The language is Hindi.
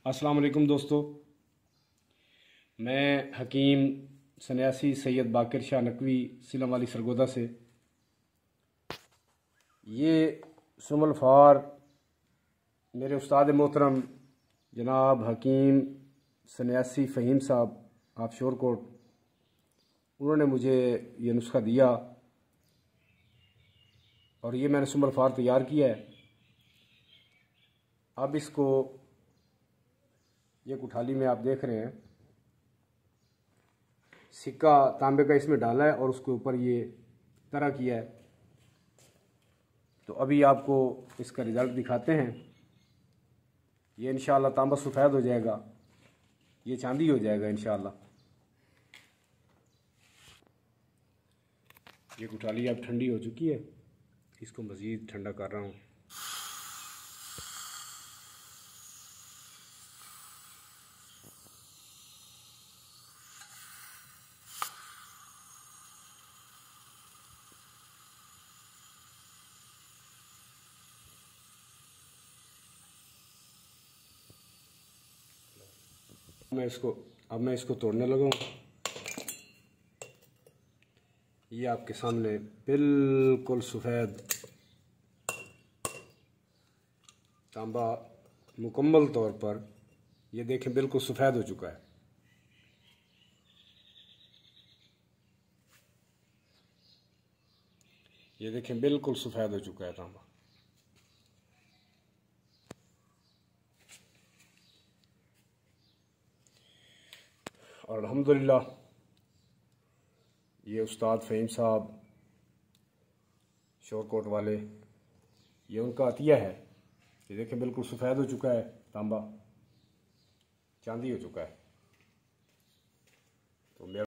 अस्सलाम वालेकुम दोस्तों, मैं हकीम सन्यासी सैयद बाकिर शाह नकवी सिलम वाली सरगोदा से। ये सुमलफार मेरे उस्ताद मोहतरम जनाब हकीम सन्यासी फ़हीम साहब आप शोरकोट, उन्होंने मुझे ये नुस्खा दिया और ये मैंने सुमलफार तैयार किया है। अब इसको ये कुठाली में आप देख रहे हैं, सिक्का तांबे का इसमें डाला है और उसके ऊपर ये तरह किया है। तो अभी आपको इसका रिज़ल्ट दिखाते हैं। ये इंशाअल्लाह तांबा सफ़ेद हो जाएगा, ये चांदी हो जाएगा इंशाअल्लाह। ये कुठाली अब ठंडी हो चुकी है, इसको मज़ीद ठंडा कर रहा हूँ। अब मैं इसको तोड़ने लगा हूँ। ये आपके सामने बिल्कुल सफ़ेद तांबा मुकम्मल तौर पर, ये देखें, बिल्कुल सफ़ेद हो चुका है। ये देखें, बिल्कुल सफ़ेद हो चुका है तांबा। और अल्हम्दुलिल्लाह ये उस्ताद फ़हीम साहब शोरकोट वाले, ये उनका अतिया है। ये देखें, बिल्कुल सफ़ेद हो चुका है तांबा, चांदी हो चुका है। तो मेरा